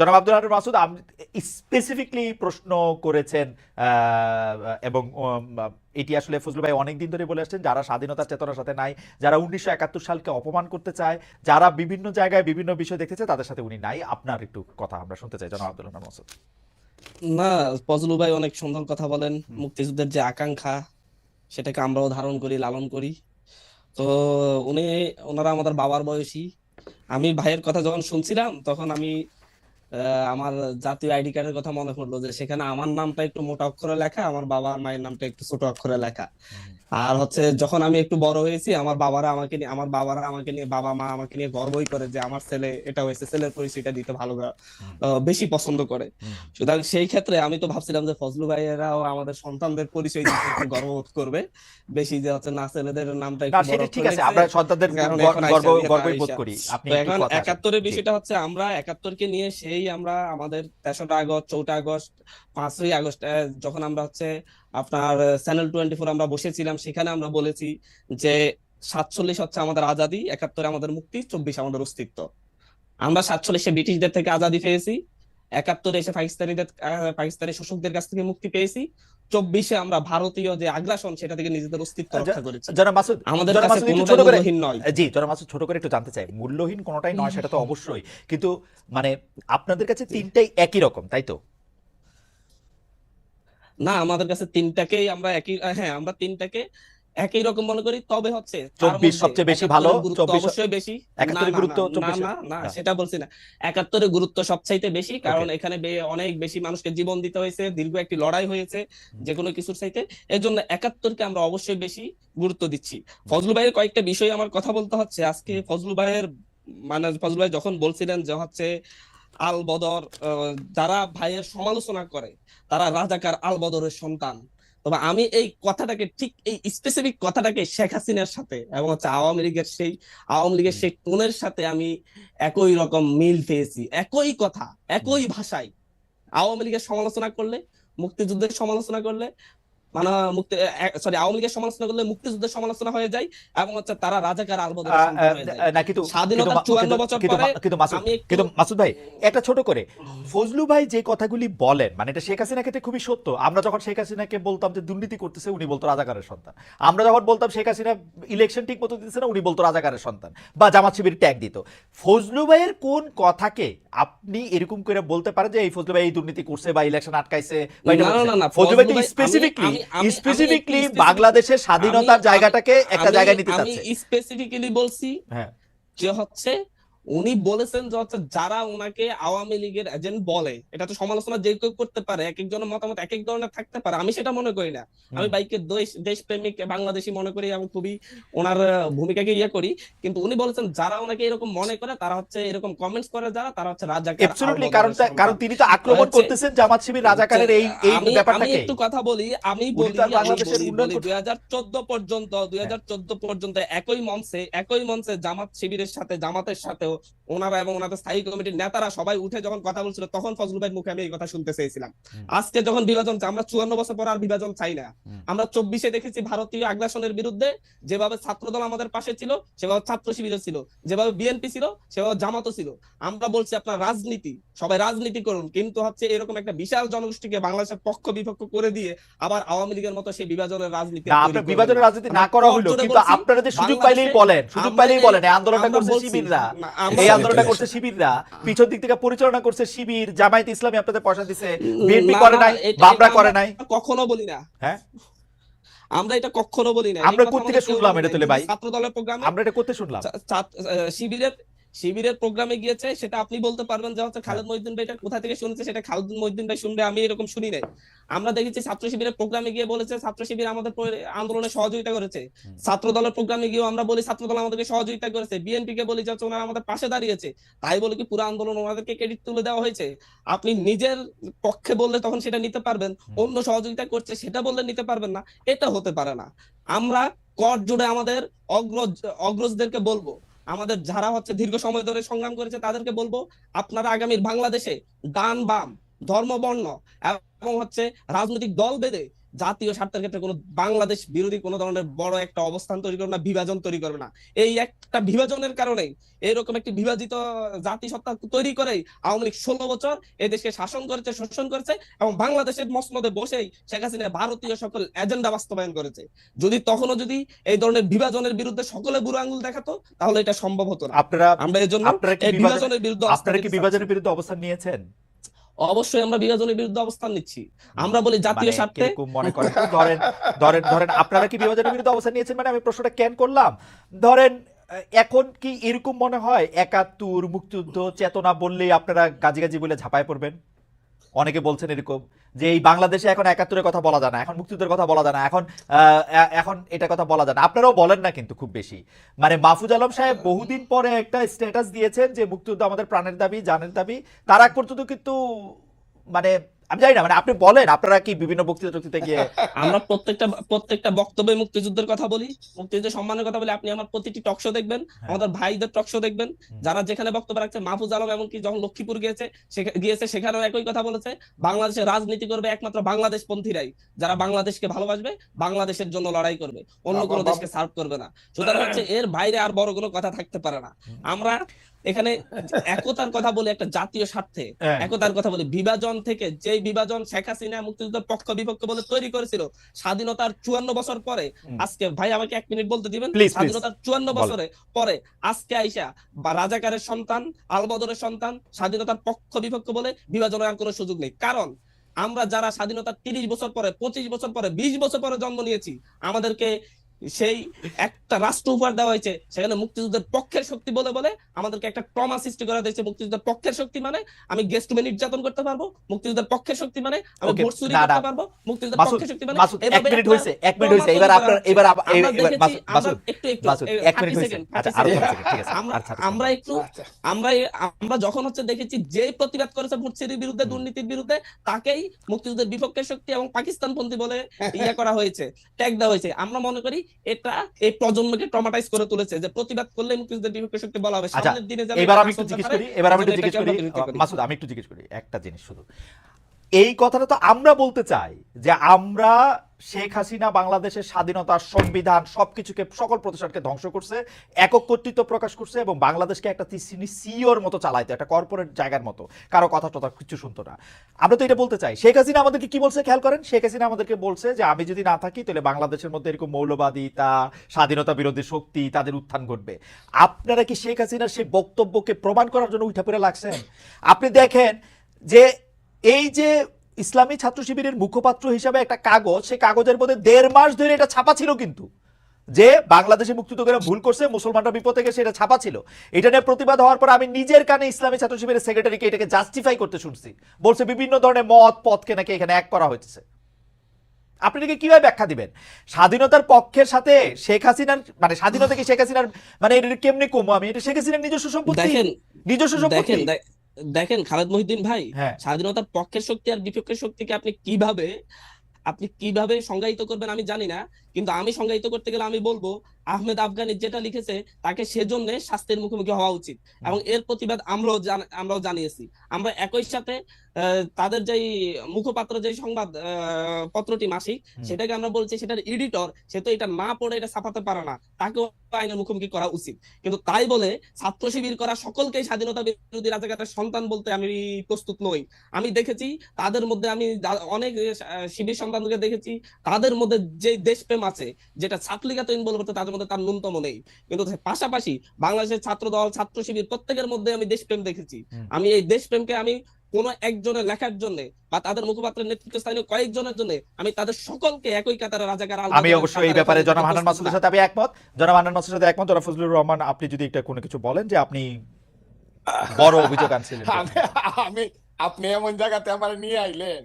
জনাব আব্দুল হান্নান মাসুদ স্পেসিফিকলি প্রশ্ন করেছেন, এবং এটি আসলে ফজলু ভাই অনেকদিন ধরে বলে আসছেন, যারা স্বাধীনতার চেতনার সাথে নাই, যারা 1971 সালকে অপমান করতে চায়, যারা বিভিন্ন জায়গায় বিভিন্ন বিষয় দেখতে চায়, তাদের সাথে উনি নাই। আপনার একটু কথা আমরা শুনতে চাই জনাব আব্দুল হান্নান মাসুদ। না, ফজলু ভাই অনেক সুন্দর কথা বলেন। হুম। মুক্তিযুদ্ধের যে আকাঙ্ক্ষা সেটাকে আমরাও ধারণ করি, লালন করি। তো উনি ওনারা আমাদের বাবার বয়সী। আমি ভাইয়ের কথা যখন শুনছিলাম তখন আমি আমার জাতীয় আইডি কার্ডের কথা মনে পড়লো যে সেখানে আমার নামটা একটু মোটা অক্ষরে লেখা, আমার বাবা আর মায়ের নামটা একটু ছোট অক্ষরে লেখা। হুম। আর হচ্ছে যখন আমি একটু বড় হয়েছি, আমার বাবারা আমাকে নিয়ে বাবা মা আমাকে নিয়ে গর্বই করে যে আমার ছেলে এটা হয়েছে, ছেলের পরিচয়টা দিতে হুম। বেশি পছন্দ করে। হুম। সুতরাং সেই ক্ষেত্রে আমি তো ভাবছিলাম যে ফজলু ভাইয়েরাও আমাদের সন্তানদের পরিচয় দিতে একটু গর্ববোধ করবে বেশি, যে হচ্ছে না ছেলেদের নামটা না, একটু বড় সেটা ঠিক অক্ষরে আছে, লিখছে আমরা সন্তানদের কারণ এখন গর্ব আইসা ইয়েটা গর্বই বোধ আইসা। করি। আপনি তো একটু এখন কথা আসেন। একাত্তরের জি। বিষয়টা হচ্ছে আমরা একাত্তরকে নিয়ে সেই আমরা আমাদের 3রা আগস্ট, 4টা আগস্ট, 5ই আগস্ট যখন আমরা হচ্ছে আপনার চ্যানেল 24 আমরা বসেছিলাম, সেখানে আমরা বলেছি যে 47 হচ্ছে আমাদের আজাদি, 71 আমাদের মুক্তি, 24 আমাদের অস্তিত্ব। আমরা 47-এ ব্রিটিশদের থেকে আজাদি পেয়েছি, 71-এ এসে পাকিস্তানি শোষকদের কাছ থেকে মুক্তি পেয়েছি, 24-এ আমরা ভারতীয় যে আগ্রাসন সেটা থেকে নিজেদের অস্তিত্ব রক্ষা করেছি। জনাব মাসুদ, আমাদের জনাব কাছে মাসুদ একটু কোনোটাই ছোট করে, মূল্যহীন নয়। জি জনাব মাসুদ ছোট করে একটু জানতে চাই, মূল্যহীন কোনোটাই নয় সেটা তো অবশ্যই, কিন্তু মানে আপনাদের কাছে জি। তিনটাই একই রকম, তাই তো? না, আমাদের কাছে তিনটাকেই আমরা একই, হ্যাঁ আমরা তিনটাকে একই রকম মনে করি, তবে হচ্ছে তার 24 মধ্যে সবচেয়ে বেশি ভালো, 71-এর গুরুত্ব 24 অবশ্যই বেশি। না 71 না না গুরুত্ব না 24। না না, হ্যাঁ। সেটা বলছি না। 71-এর গুরুত্ব সবচাইতে বেশি, ওকে। কারণ এখানে অনেক বেশি মানুষকে জীবন দিতে হয়েছে, দীর্ঘ একটি লড়াই হয়েছে যে কোনো কিছুর চাইতে। এর জন্য 71-কে আমরা অবশ্যই বেশি গুরুত্ব দিচ্ছি। ফজলু ভাইয়ের কয়েকটা বিষয় আমার কথা বলতে হচ্ছে আজকে। ফজলু ভাইয়ের মানে ফজলু ভাই যখন বলছিলেন যে হচ্ছে আল বদর, যারা ভাইয়ের সমালোচনা করে তারা রাজাকার আল বদরের সন্তান। তবে আমি এই কথাটাকে, ঠিক এই স্পেসিফিক কথাটাকে শেখ হাসিনার সাথে এবং হচ্ছে আওয়ামী লীগের সেই টোনের সাথে আমি একই রকম মিল পেয়েছি। একই কথা, একই ভাষায় আওয়ামী লীগের সমালোচনা করলে, মুক্তিযুদ্ধের সমালোচনা করলে, মানে মুক্তি সরি আওয়ামী লীগের সমালোচনা করলে মুক্তিযুদ্ধের সমালোচনা হয়ে যায়, এবং হচ্ছে তারা রাজাকার আল বদরের সন্তান হয়ে যায়। না, কিন্তু কিন্তু স্বাধীনতার মা- 54 কিন্তু বছর কিন্তু পরে মা- কিন্তু মাসুদ, আমি একটু কিন্তু মাসুদ ভাই একটা ছোট করে, ফজলু ভাই যে কথাগুলি বলেন মানে এটা শেখ হাসিনার ক্ষেত্রে খুবই সত্য। আমরা যখন শেখ হাসিনাকে বলতাম যে দুর্নীতি করতেছে, উনি বলতো রাজাকারের সন্তান। আমরা যখন বলতাম শেখ হাসিনা ইলেকশন ঠিক মতো দিতেছে না, উনি বলতো রাজাকারের সন্তান, বা জামাত শিবির ট্যাগ দিত। ফজলু ভাইয়ের কোন কথাকে আপনি এরকম করে বলতে পারেন যে এই ফজলু ভাই এই দুর্নীতি করছে বা ইলেকশন আটকাইছে বা এটা না না করছে? না না, ফজলু ভাই ফজলু তো ভাই আমি স্পেসিফিকলি আমি আমি আমি একটু স্পেসিফিকলি স্পেসিফিক, বাংলাদেশের আমি স্বাধীনতার আমি জায়গাটাকে একটা আমি জায়গায় নিতে আমি চাচ্ছে। স্পেসিফিক্যালি বলছি হ্যাঁ। যে হচ্ছে উনি বলেছেন যে হচ্ছে যারা ওনাকে আওয়ামী লীগের এজেন্ট বলে, এটা তো সমালোচনা যে কেউ করতে পারে, এক একজনের মতামত এক এক ধরনের থাকতে পারে, আমি সেটা মনে করি না। আমি হুম। বাইকে দেশপ্রেমিক বাংলাদেশি মনে করি, আমি খুবই ওনার ভূমিকাকে করি। কিন্তু উনি বলেছেন যারা ওনাকে এরকম মনে করে, তারা হচ্ছে এরকম কমেন্টস করে, যারা তারা হচ্ছে রাজাকার আল এবসলিউটলি, কারণ বদরের কারণ সন্তান। তিনি তো তো আক্রমণ হচ্ছে করতেছেন জামাত শিবির রাজাকারের এই এই আমি আমি ব্যাপারটাকে। একটু কথা বলি, আমি উনি বলি তো আর আমি বাংলাদেশের বলি উন্নয়ন বলি করতে। 2014 পর্যন্ত একই মঞ্চে জামাত শিবিরের সাথে, জামাতের সাথেও ওনারা এবং ওনাদের স্থায়ী কমিটির নেতারা সবাই উঠে যখন কথা বলছিল, তখন ফজলু ভাইয়ের মুখে আমি এই কথা শুনতে চেয়েছিলাম। হুম। আজকে যখন বিভাজন চাই, আমরা 54 বছর পর আর বিভাজন চাই না। হুম। আমরা 24-এ দেখেছি ভারতীয় আগ্রাসনের বিরুদ্ধে যেভাবে ছাত্রদল আমাদের পাশে ছিল, সেভাবে ছাত্র শিবিরও ছিল, যেভাবে বিএনপি ছিল সেভাবে জামাতও ছিল। আমরা বলছি আপনার রাজনীতি, সবাই রাজনীতি করুন, কিন্তু হচ্ছে এরকম একটা বিশাল জনগোষ্ঠীকে বাংলাদেশের পক্ষ বিপক্ষ করে দিয়ে আবার আওয়ামী লীগের মতো সেই বিভাজনের রাজনীতি না, তৈরি আপনার করবেন বিভাজনের না। রাজনীতি আমরা না করা কর হলো, জোরে কিন্তু বলছি আপনারা যে সুযোগ পাইলেই বাংলাদেশে বলেন, সুযোগ আমরা পাইলেই এই বলেন, এই আন্দোলনটা আমরা করছে বলছি শিবিররা, আমরা এই সরি আন্দোলনটা চলে করছে আসো। শিবিররা, পিছন দিক থেকে পরিচালনা করছে শিবির, জামায়াত ইসলামী আপনাদের পয়সা দিছে, বিএনপি না করে না, নাই, এটা এটা বামরা করে আমরা নাই। কখনো বলি না। হ্যাঁ। আমরা এটা কখনো বলি না, এই আমরা কথা কোত্থেকে আমাদের কেউ শুনলাম বলে এটা নাই। তুলে যদি ভাই? ছাত্র দলের প্রোগ্রামে আমরা এটা করতে শুনলাম। শিবিরের শিবিরের প্রোগ্রামে গিয়েছে, সেটা আপনি বলতে পারবেন যে হচ্ছে হ্যাঁ। খালেদ মহিউদ্দিন ভাই এটা কোথা থেকে শুনেছে, সেটা খালেদ মহিউদ্দিন ভাই শুনবে, আমি এরকম শুনি নাই। আমরা দেখেছি ছাত্র শিবিরের প্রোগ্রামে গিয়ে বলেছে ছাত্র শিবির আমাদের আন্দোলনে সহযোগিতা করেছে। হুম। ছাত্র দলের প্রোগ্রামে গিয়েও আমরা বলি ছাত্র দল আমাদেরকে সহযোগিতা করেছে। বিএনপি কে বলি যে হচ্ছে ওনারা আমাদের পাশে দাঁড়িয়েছে, তাই বলে কি পুরো আন্দোলন ওনাদেরকে ক্রেডিট তুলে দেওয়া হয়েছে? আপনি নিজের পক্ষে বললে তখন সেটা নিতে পারবেন, হুম। অন্য সহযোগিতা করছে সেটা বললে নিতে পারবেন না। এটা হতে পারে না। আমরা কর জুড়ে আমাদের অগ্রজ অগ্রজদেরকে বলবো, আমাদের যারা হচ্ছে দীর্ঘ সময় ধরে সংগ্রাম করেছে তাদেরকে বলবো, আপনারা আগামীর বাংলাদেশে ডান বাম ধর্ম বর্ণ এবং হচ্ছে রাজনৈতিক দল বেঁধে জাতীয় স্বার্থের ক্ষেত্রে কোনো বাংলাদেশ বিরোধী কোনো ধরনের বড় একটা অবস্থান তৈরি করবে না, বিভাজন তৈরি করবে না। এই একটা বিভাজনের কারণে, এরকম একটি বিভাজিত জাতিসত্তা তৈরি করেই আওয়ামী লীগ 16 বছর এই দেশকে শাসন করেছে, শোষণ করেছে, এবং বাংলাদেশের মসনদে বসেই শেখ হাসিনা ভারতীয় সকল এজেন্ডা বাস্তবায়ন করেছে। যদি তখনও যদি এই ধরনের বিভাজনের বিরুদ্ধে সকলে বুড়ো আঙুল দেখাতো, তাহলে এটা সম্ভব হতো না। আপনারা আমরা এই জন্য আপনারা কি এই বিভাজনের বিরুদ্ধে আপনারা কি বিভাজনের বিরুদ্ধে অবস্থান নিয়েছেন? অবশ্যই আমরা বিভাজনের বিরুদ্ধে অবস্থান নিচ্ছি। আমরা বলি জাতীয় মানে স্বার্থে কিরকম মনে করেন তো? ধরেন ধরেন ধরেন আপনারা কি বিভাজনের বিরুদ্ধে অবস্থান নিয়েছেন, মানে আমি প্রশ্নটা কেন করলাম, ধরেন এখন কি এরকম মনে হয় 71 মুক্তিযুদ্ধ চেতনা বললেই আপনারা গাজি গাজি বলে ঝাঁপায় পড়বেন? অনেকে বলছেন এরকম যে এই বাংলাদেশে এখন 71-এর কথা বলা যায় না, এখন মুক্তিযুদ্ধের কথা বলা যায় না, এখন এটা কথা বলা যায় না। আপনারাও বলেন না কিন্তু খুব বেশি। মানে মাহফুজ আলম সাহেব বহুদিন পরে একটা স্ট্যাটাস দিয়েছেন যে মুক্তিযুদ্ধ আমাদের প্রাণের দাবি, জানের দাবি। তার আগ পর্যন্ত কিন্তু মানে আমি জানি না, মানে আপনি বলেন আপনারা কি বিভিন্ন বক্তৃতা গিয়ে আমরা প্রত্যেকটা বক্তব্যে মুক্তিযুদ্ধের কথা বলি, মুক্তিযুদ্ধের সম্মানের কথা বলি। আপনি আমার প্রতিটি টক শো দেখবেন, আমাদের ভাইদের টক শো দেখবেন, যারা যেখানে বক্তব্য রাখছে। মাহফুজ আলম এমনকি যখন লক্ষ্মীপুর গিয়েছে সেখানেও একই কথা বলেছে, বাংলাদেশে রাজনীতি করবে একমাত্র বাংলাদেশ পন্থীরাই, যারা বাংলাদেশকে ভালোবাসবে, বাংলাদেশের জন্য লড়াই করবে, অন্য কোনো দেশকে সার্ভ করবে না। সুতরাং হচ্ছে এর বাইরে আর বড় কোনো কথা থাকতে পারে না। আমরা এখানে একতার কথা বলি, একটা জাতীয় স্বার্থে একতার কথা বলি। বিভাজন থেকে, যে বিভাজন শেখ হাসিনা মুক্তিযুদ্ধের পক্ষ বিপক্ষ বলে তৈরি করেছিল স্বাধীনতার 54 বছর পরে, আজকে ভাই আমাকে 1 মিনিট বলতে দিবেন, স্বাধীনতার 54 বছরে পরে আজকে আইসা বা রাজাকারের সন্তান, আলবদরের সন্তান, স্বাধীনতার পক্ষ বিপক্ষ বলে বিভাজনের আর কোনো সুযোগ নেই। কারণ আমরা যারা স্বাধীনতার 30 বছর পরে, 25 বছর পরে, 20 বছর পরে জন্ম নিয়েছি, আমাদেরকে সেই একটা রাষ্ট্র উপহার দেওয়া হয়েছে, সেখানে মুক্তিযুদ্ধের পক্ষের শক্তি বলে বলে আমাদেরকে একটা ট্রমা সৃষ্টি করা হয়েছে। মুক্তিযুদ্ধের পক্ষের শক্তি মানে আমি গেস্ট রুমে নির্যাতন করতে পারবো, মুক্তিযুদ্ধের পক্ষের শক্তি মানে আমি ভোট চুরি করতে পারবো, মুক্তিযুদ্ধের পক্ষের শক্তি মানে এক মিনিট হয়েছে এবার আপনারা এবার মাসুদ একটু মাসুদ 1 মিনিট হয়েছে। আচ্ছা আরো ঠিক আছে। আমরা একটু আমরা যখন হচ্ছে দেখেছি যে প্রতিবাদ করেছে ভোট চুরির বিরুদ্ধে, দুর্নীতির বিরুদ্ধে, তাকেই মুক্তিযুদ্ধের বিপক্ষের শক্তি এবং পাকিস্তানপন্থী বলে ইয়া করা হয়েছে, ট্যাগ দেওয়া হয়েছে। আমরা মনে করি এটা এই প্রজন্মকে ট্রমাটাইজ করে তুলেছে, যে প্রতিবাদ করলে মুক্তিযুদ্ধের বিপক্ষে শক্তি বলা হবে। সামনের দিনে যারা এবার আমি একটু জিজ্ঞেস করি মাসুদ, আমি একটু জিজ্ঞেস করি একটা জিনিস শুধু। এই কথাটা তো আমরা বলতে চাই যে আমরা শেখ হাসিনা বাংলাদেশের স্বাধীনতা, সংবিধান সবকিছুকে, সকল প্রতিষ্ঠানকে ধ্বংস করছে, একক কর্তৃত্ব প্রকাশ করছে এবং বাংলাদেশকে একটা সিওর মতো চালাইতো, একটা কর্পোরেট জায়গার মতো, কারো কথা টথা কিছু শুনতো না। আমরা তো এটা বলতে চাই। শেখ হাসিনা আমাদেরকে কি বলছে খেয়াল করেন, শেখ হাসিনা আমাদেরকে বলছে যে আমি যদি না থাকি তাহলে বাংলাদেশের মধ্যে এরকম মৌলবাদী, তা স্বাধীনতা বিরোধী শক্তি, তাদের উত্থান ঘটবে। আপনারা কি শেখ হাসিনার সেই বক্তব্যকে প্রমাণ করার জন্য উঠে পড়ে লাগছেন? আপনি দেখেন যে এই যে ইসলামী ছাত্র শিবিরের মুখপাত্র হিসাবে একটা কাগজ, সেই কাগজের মধ্যে 1.5 মাস ধরে এটা ছাপা ছিল, কিন্তু যে বাংলাদেশে মুক্তিযুদ্ধেরা ভুল করছে, মুসলমানরা বিপদে গেছে, এটা ছাপা ছিল। এটা নিয়ে প্রতিবাদ হওয়ার পর আমি নিজের কানে ইসলামী ছাত্র শিবিরের সেক্রেটারিকে এটাকে জাস্টিফাই করতে শুনছি, বলছে বিভিন্ন ধরনের মত পথকে নাকি এখানে এক করা হয়েছে। আপনি এটাকে কিভাবে ব্যাখ্যা দিবেন? স্বাধীনতার পক্ষের সাথে শেখ হাসিনার, মানে স্বাধীনতা কি শেখ হাসিনার, মানে এটা কেমনে কমো আমি, এটা শেখ হাসিনার নিজস্ব সম্পত্তি, নিজস্ব সম্পত্তি। দেখেন খালেদ মহিউদ্দিন ভাই, স্বাধীনতার পক্ষের শক্তি আর বিপক্ষের শক্তিকে আপনি কিভাবে সংজ্ঞায়িত করবেন আমি জানি না, কিন্তু আমি সংজ্ঞায়িত করতে গেলে আমি বলবো আহমেদ আফগানি যেটা লিখেছে তাকে সেজন্য শাস্তির মুখোমুখি হওয়া উচিত, এবং এর প্রতিবাদ আমরাও জানিয়েছি। আমরা একই সাথে তাদের যেই মুখপাত্র, যে সংবাদ পত্রটি মাসিক, সেটাকে আমরা বলছি সেটার এডিটর, সে তো এটা না পড়ে এটা ছাপাতে পারে না, তাকেও আইনের মুখোমুখি করা উচিত। কিন্তু তাই বলে ছাত্র শিবির করা সকলকেই স্বাধীনতা বিরোধী রাজাকারের সন্তান বলতে আমি প্রস্তুত নই। আমি দেখেছি তাদের মধ্যে, আমি অনেক শিবির সন্তানকে দেখেছি, তাদের মধ্যে যে দেশপ্রেম আছে, যেটা ছাত্রলীগা তৈরি বলতে তাদের মধ্যে তার ন্যূনতম নেই। কিন্তু পাশাপাশি বাংলাদেশের ছাত্র দল, ছাত্র শিবির প্রত্যেকের মধ্যে আমি দেশপ্রেম দেখেছি। আমি এই দেশপ্রেমকে আমি কোন একজনের লেখার জন্য বা তাদের মুখপাত্রের নেতৃত্বস্থানীয় কয়েকজনের জন্য আমি তাদের সকলকে একই কাতারে রাজাকার। আমি অবশ্যই এই ব্যাপারে জনাব হান্নান মাসুদের সাথে আমি একমত, জনাব হান্নান মাসুদের সাথে একমত। জনাব ফজলুর রহমান, আপনি যদি একটা কোনো কিছু বলেন যে আপনি বড় অভিযোগ আনছিলেন। আপনি এমন জায়গাতে আমার নিয়ে আইলেন,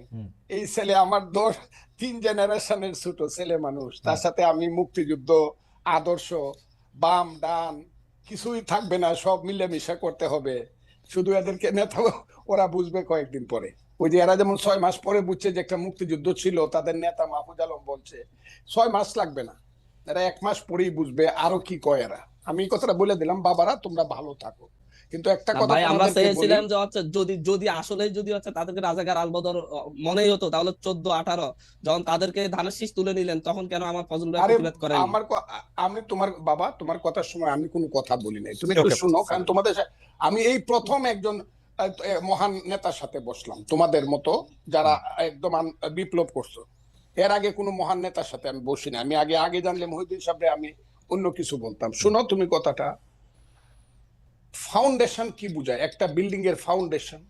এই ছেলে আমার 3 জেনারেশনের ছোট ছেলে মানুষ, তার সাথে আমি মুক্তিযুদ্ধ, আদর্শ, বাম ডান কিছুই থাকবে না, সব মিলেমিশে করতে হবে। শুধু এদেরকে নেতা ওরা বুঝবে কয়েকদিন পরে। ওই যে এরা যেমন 6 মাস পরে বুঝছে যে একটা মুক্তিযুদ্ধ ছিল, তাদের নেতা মাহফুজ আলম বলছে 6 মাস লাগবে না, এরা 1 মাস পরেই বুঝবে আরো কি কয় এরা। আমি কথাটা বলে দিলাম, বাবারা তোমরা ভালো থাকো, কিন্তু একটা না কথা ভাই, আমরা তোমাদেরকে বলি, চেয়েছিলাম যে হচ্ছে যদি যদি আসলে যদি হচ্ছে তাদেরকে রাজাকার আলবদর মনেই হতো, তাহলে 14-18 যখন তাদেরকে ধানের শীষ তুলে নিলেন, তখন কেন আমার ফজল ভাই আরে প্রতিবাদ করেনি? আমি তোমার বাবা, তোমার কথার সময় আমি কোনো কথা বলি নাই, তুমি একটু ওকে, শুনো, কারণ তোমাদের আমি এই প্রথম একজন মহান নেতার সাথে বসলাম তোমাদের মতো, যারা একদম বিপ্লব করছো। এর আগে কোনো মহান নেতার সাথে আমি বসি না। আমি আগে জানলে মহিউদ্দিন সাহেবরে আমি অন্য কিছু বলতাম। শুনো তুমি কথাটা, ফাউন্ডেশন কি বুঝায়? একটা বিল্ডিং এর ফাউন্ডেশন,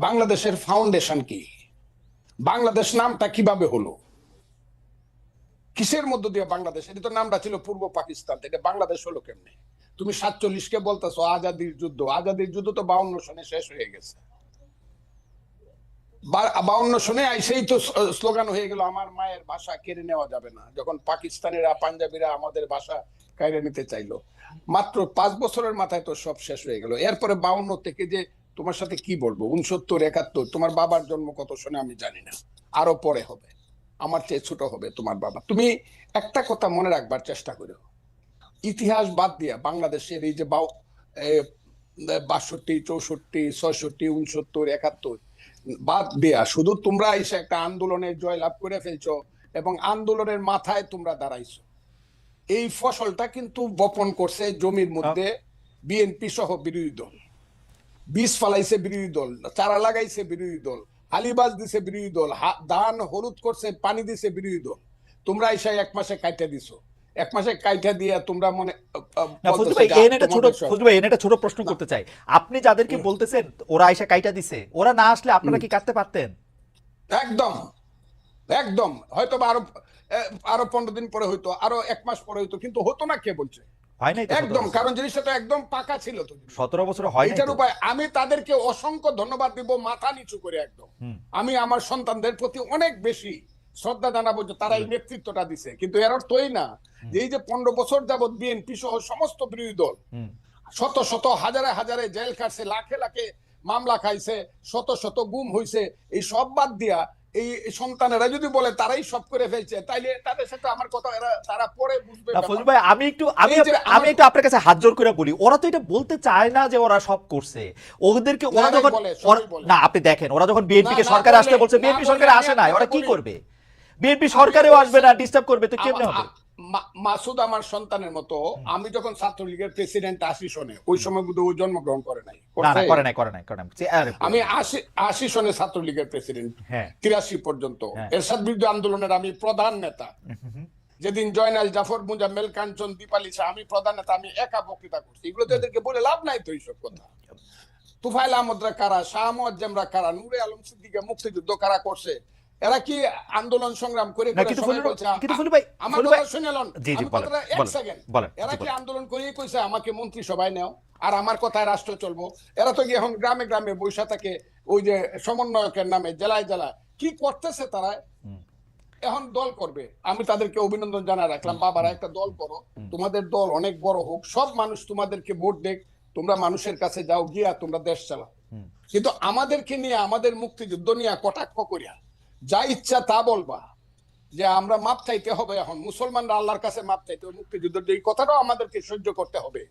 বাংলাদেশের ফাউন্ডেশন কি? বাংলাদেশ নামটা কিভাবে হলো? কিসের মধ্য দিয়ে বাংলাদেশ? এটা তো নামটা ছিল পূর্ব পাকিস্তান, এটা বাংলাদেশ হলো কেমনে? তুমি 47-কে বলতেছো আজাদির যুদ্ধ। আজাদির যুদ্ধ তো 52 সনে শেষ হয়ে গেছে। 52 সনে আইসেই তো স্লোগান হয়ে গেল আমার মায়ের ভাষা কেড়ে নেওয়া যাবে না, যখন পাকিস্তানিরা পাঞ্জাবিরা আমাদের ভাষা কেড়ে নিতে চাইলো। মাত্র 5 বছরের মাথায় তো সব শেষ হয়ে গেল। এরপরে 52 থেকে যে তোমার সাথে কি বলবো, 69, 71, তোমার বাবার জন্ম কত সনে আমি জানি না, আরো পরে হবে, আমার চেয়ে ছোট হবে তোমার বাবা। তুমি একটা কথা মনে রাখবার চেষ্টা করো, ইতিহাস বাদ দিয়া বাংলাদেশের এই যে 62, 64, 66, 69, 71 বাদ দিয়া শুধু তোমরা এসে একটা আন্দোলনে জয়লাভ করে ফেলছো এবং আন্দোলনের মাথায় তোমরা দাঁড়াইছো। এই ফসলটা কিন্তু বপন করছে জমির মধ্যে বিএনপি সহ বিরোধী দল। বীজ ফালাইছে বিরোধী দল, চারা লাগাইছে বিরোধী দল, হালিবাজ দিছে বিরোধী দল, ধান হলুদ করছে, পানি দিছে বিরোধী দল। তোমরা এসে 1 মাসে কাইটা দিছো। 1 মাসে কাইটা দিয়ে তোমরা মনে না ফজলু ভাই, ফজলু ভাই একটা ছোট প্রশ্ন করতে চাই। আপনি যাদেরকে বলতেছেন ওরা আইসা কাইটা দিছে, ওরা না আসলে আপনারা কি কাটতে পারতেন? একদম একদম, হয়তো আরো 15 দিন পরে হইতো, আরো 1 মাস পরে হইতো, কিন্তু হতো না। কে বলছে? হয় নাই তো একদম, 17 বছর। কারণ জিনিসটা তো একদম পাকা ছিল তো। 17 বছর হয় নাই এটার তো। উপায় আমি তাদেরকে অসংখ্য ধন্যবাদ দিব, মাথা নিচু করে একদম। আমি আমার সন্তানদের প্রতি অনেক বেশি শ্রদ্ধা জানাবো যে তারা এই নেতৃত্বটা দিছে, কিন্তু এর অর্থই না যে এই যে 15 বছর যাবৎ বিএনপি সহ সমস্ত বিরোধী দল শত শত হাজারে হাজারে জেল খাটছে, লাখে লাখে মামলা খাইছে, শত শত গুম হইছে, এই সব বাদ দিয়া এই সন্তানেরা যদি বলে তারাই সব করে ফেলছে, তাইলে তাদের সাথে আমার কথা তারা পরে বুঝবে। না ফজলু ভাই, আমি একটু আপনার কাছে হাত জোর করে বলি, ওরা তো এটা বলতে চায় না যে ওরা সব করছে। ওদেরকে ওরা যখন না, আপনি দেখেন, ওরা যখন বিএনপি কে সরকারে আসতে বলছে, বিএনপি সরকারে আসে না, ওরা কি করবে? বিএনপি সরকারেও আসবে না, ডিস্টার্ব করবে, তো কেমনে হবে? মাসুদ আমার সন্তানের মতো। আমি যখন ছাত্রলীগের প্রেসিডেন্ট 80 সনে, ওই সময় বুধ ও জন্মগ্রহণ করে নাই। না না, করে নাই। আমি 80 সনে ছাত্রলীগের প্রেসিডেন্ট, 83 পর্যন্ত এরশাদ বিরোধী আন্দোলনের আমি প্রধান নেতা। যেদিন জয়নাল জাফর, মুজাম্মেল, কাঞ্চন, দীপালি শাহ, আমি প্রধান নেতা, আমি একা বক্তৃতা করছি। এগুলো তো এদেরকে বলে লাভ নাই তো এইসব কথা। তুফাইল আহমদরা কারা, শাহ মোয়াজ্জেমরা কারা, নূরে আলম সিদ্দিকে মুক্তিযুদ্ধ কারা করছে? এরা কি আন্দোলন সংগ্রাম করে এরা কি আন্দোলন করেই কইছে আমাকে মন্ত্রিসভায় নেও আর আমার কথায় রাষ্ট্র চলবো? এরা তো এখন গ্রামে গ্রামে বৈশা থাকে, ওই যে সমন্বয়কের নামে জেলায় জেলায় কি করতেছে তারা। এখন দল করবে, আমি তাদেরকে অভিনন্দন জানাই রাখলাম। বাবারা, একটা দল করো, তোমাদের দল অনেক বড় হোক, সব মানুষ তোমাদেরকে ভোট দেখ, তোমরা মানুষের কাছে যাও, গিয়া তোমরা দেশ চালাও। কিন্তু আমাদেরকে নিয়ে, আমাদের মুক্তিযুদ্ধ নিয়ে কটাক্ষ করিয়া যা ইচ্ছা তা বলবা যে আমরা মাপ চাইতে হবে, এখন মুসলমানরা আল্লাহর কাছে মাপ চাইতে হবে, মুক্তিযুদ্ধের এই কথাটাও আমাদেরকে সহ্য করতে হবে।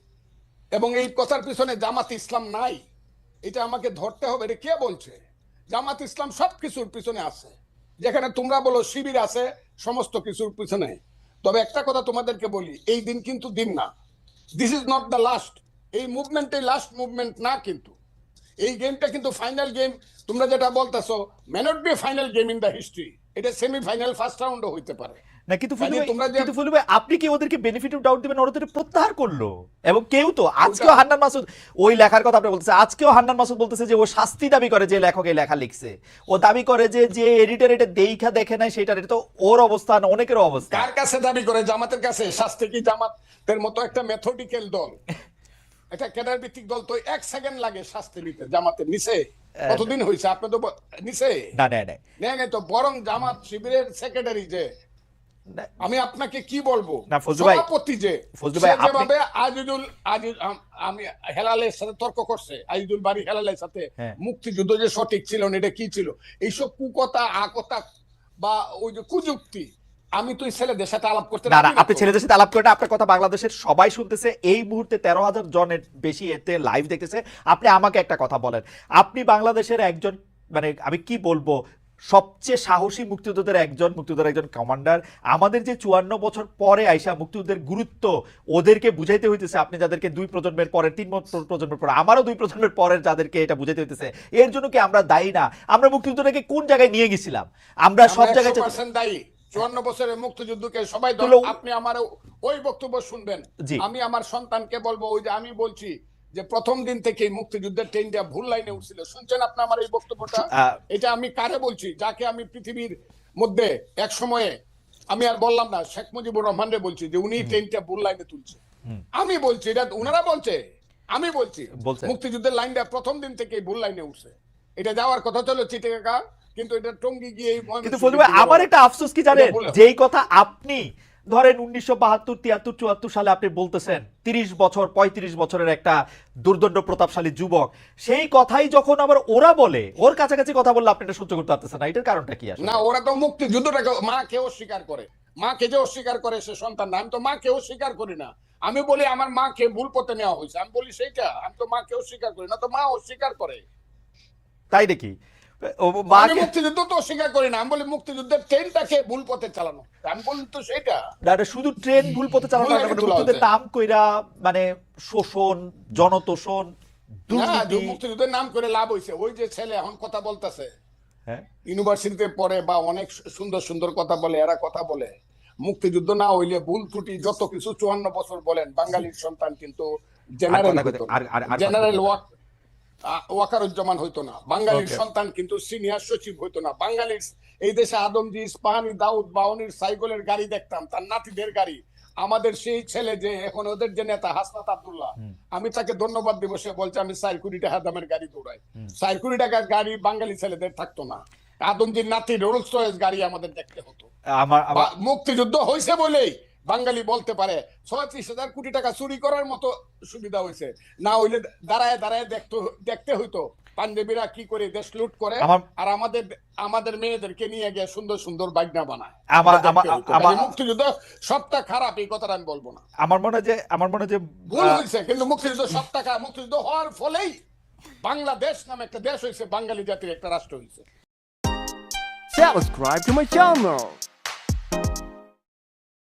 এবং এই কথার পিছনে জামাত ইসলাম নাই, এটা আমাকে ধরতে হবে। এটা কে বলছে? জামাত ইসলাম সবকিছুর পিছনে আছে, যেখানে তোমরা বলো শিবির আছে সমস্ত কিছুর পিছনে। তবে একটা কথা তোমাদেরকে বলি, এই দিন কিন্তু দিন না, this is not the last. এই মুভমেন্টে লাস্ট মুভমেন্ট না, কিন্তু এই গেমটা কিন্তু ফাইনাল গেম। তোমরা যেটা বলতেছো may not be final game in the history, এটা সেমিফাইনাল, ফার্স্ট রাউন্ডও হইতে পারে না। কিন্তু ফজলু ভাই, আপনি কি ওদেরকে বেনিফিট অফ ডাউট দিবেন? ওরা তো প্রত্যাহার করলো, এবং কেউ তো আজকেও হান্নান মাসুদ ওই লেখার কথা আপনি বলতেছে, আজকেও হান্নান মাসুদ বলতেছে যে ও শাস্তি দাবি করে, যে লেখক এই লেখা লিখছে, ও দাবি করে যে এডিটর এটা দেখা দেখে নাই সেটা। এটা তো ওর অবস্থা না, অনেকের অবস্থা। কার কাছে দাবি করে? জামাতের কাছে। শাস্তি কি জামাতের মতো একটা মেথডিক্যাল দল, এটা ক্যাডার ভিত্তিক দল, তো 1 সেকেন্ড লাগে শাস্তি নিতে। জামাতের নিচে কতদিন হয়েছে? আপনি তো নিচে না তো, বরং জামাত শিবিরের সেক্রেটারি যে, আমি আপনাকে কি বলবো, সভাপতি যে, যেভাবে আমি হেলালের সাথে তর্ক করছে, আজিজুল বাড়ি হেলালের সাথে, মুক্তিযুদ্ধ যে সঠিক ছিল না, এটা কি ছিল, এইসব কুকথা আকথা বা ওই যে কুযুক্তি আমি তো এই ছেলেদের সাথে আলাপ করতে না না, রাজি না আপনি তো। ছেলেদের সাথে আলাপ করেন না, আপনার কথা বাংলাদেশের সবাই শুনতেছে, এই মুহূর্তে 13,000 জনের বেশি এতে লাইভ দেখতেছে। আপনি আমাকে একটা কথা বলেন, আপনি বাংলাদেশের একজন, মানে আমি কি বলবো, সবচেয়ে সাহসী মুক্তিযোদ্ধার একজন কমান্ডার। আমাদের যে 54 বছর পরে আইসা মুক্তিযুদ্ধের গুরুত্ব ওদেরকে বুঝাইতে হইতেছে, আপনি যাদেরকে 2 প্রজন্মের পরে, 3 প্রজন্মের পরে, আমারও 2 প্রজন্মের পরের যাদেরকে এটা বুঝাইতে হইতেছে, এর জন্য কি আমরা দায়ী না? আমরা মুক্তিযুদ্ধটাকে কোন জায়গায় নিয়ে গেছিলাম? আমরা সব আমরা জায়গায় 100% দায়ী। 54 বছরের মুক্তিযুদ্ধকে সবাই তুলো- আপনি আমার ওই বক্তব্য শুনবেন। জি। আমি আমার সন্তানকে বলবো, ওই যে আমি বলছি যে প্রথম দিন থেকেই মুক্তিযুদ্ধের ট্রেনটা ভুল লাইনে উঠছিল। শুনছেন আপনি আমার এই বক্তব্যটা? এটা আমি কারে বলছি? যাকে আমি পৃথিবীর মধ্যে এক সময়ে, আমি আর বললাম না, শেখ মুজিবুর রহমানরে বলছি যে উনি ট্রেনটা ভুল লাইনে তুলছে। আমি বলছি, এটা উনারা বলছে, আমি বলছি বলছে। মুক্তিযুদ্ধের লাইনটা প্রথম দিন থেকেই ভুল লাইনে উঠছে। এটা যাওয়ার কথা ছিল চিটাগাং, কিন্তু এটা টঙ্গী গিয়ে কিন্তু ফজলু ভাই, আমার একটা আফসোস কি জানেন, যেই কথা আপনি ধরেন 1972, 73, 74 সালে আপনি বলতেছেন, 30 বছর 35 বছরের একটা দুর্দণ্ড প্রতাপশালী যুবক, সেই কথাই যখন আবার ওরা বলে, ওর কাছাকাছি কথা বললে আপনি এটা সহ্য করতে পারতেছেন না, এটার কারণটা কি আসলে? না, ওরা তো মুক্তিযুদ্ধটাকে মাকে অস্বীকার করে। মাকে যে অস্বীকার করে সে সন্তান না। আমি তো মাকে অস্বীকার করি না। আমি বলি আমার মাকে ভুল পথে নেওয়া হয়েছে, আমি বলি সেইটা। আমি তো মাকে অস্বীকার করি না, তো মা অস্বীকার করে। তাই নাকি? ও আমি মাকে, মুক্তিযুদ্ধ তো অস্বীকার করি না, আমি বলি মুক্তিযুদ্ধের ট্রেনটাকে ভুল পথে চালানো। আমি বলি তো সেইটা। না, এটা শুধু ট্রেন ভুল পথে চালানো ভুল না, আগে মানে তোলা মুক্তিযুদ্ধের হয়েছে। নাম কইরা মানে শোষণ, জনতোষণ, না, দুর্নীতি। মুক্তিযুদ্ধের নাম করে লাভ হয়েছে। ওই যে ছেলে এখন কথা বলতেছে, হ্যাঁ, ইউনিভার্সিটিতে পড়ে বা অনেক সুন্দর সুন্দর কথা বলে, এরা কথা বলে মুক্তিযুদ্ধ না হইলে ভুল ত্রুটি যত কিছু 54 বছর বলেন, বাঙালির সন্তান কিন্তু জেনারেল আর কথা হইতো কইতে- না, আর কথা জেনারেল কইতে- ওয়াকারুজ্জামান হইতো না, বাঙালির Okay. সন্তান কিন্তু সিনিয়র সচিব হইতো না, বাঙালির এই দেশে আদমজি, ইস্পাহানি, দাউদ বাউনির সাইকেলের গাড়ি দেখতাম, তার নাতিদের গাড়ি। আমাদের সেই ছেলে যে এখন ওদের যে নেতা হাসনাত আব্দুল্লাহ, আমি তাকে ধন্যবাদ দিব, সে বলছে আমি 4 কোটি টাকা দামের গাড়ি দৌড়াই। 4 কোটি টাকার গাড়ি বাঙালি ছেলেদের থাকতো না। আদমজির নাতি রোলস রয়েস গাড়ি আমাদের দেখতে হতো। আমার আমার মুক্তিযুদ্ধ হয়েছে বলেই বাঙালি বলতে পারে 36,000 কোটি টাকা চুরি করার মতো সুবিধা হয়েছে। না হইলে দাঁড়ায় দাঁড়ায় দেখতে হইতো পাঞ্জাবিরা কি করে দেশ লুট করে, আর আমাদের মেয়েদেরকে নিয়ে গিয়ে সুন্দর সুন্দর বাগনা বানায়। মুক্তিযুদ্ধ সবটা খারাপ এই কথাটা আমি বলবো না। আমার মনে হয় যে ভুল হয়েছে, কিন্তু মুক্তিযুদ্ধ সবটা খারাপ। মুক্তিযুদ্ধ হওয়ার ফলেই বাংলাদেশ নামে একটা দেশ হয়েছে, বাঙালি জাতির একটা রাষ্ট্র হয়েছে। Subscribe to my channel.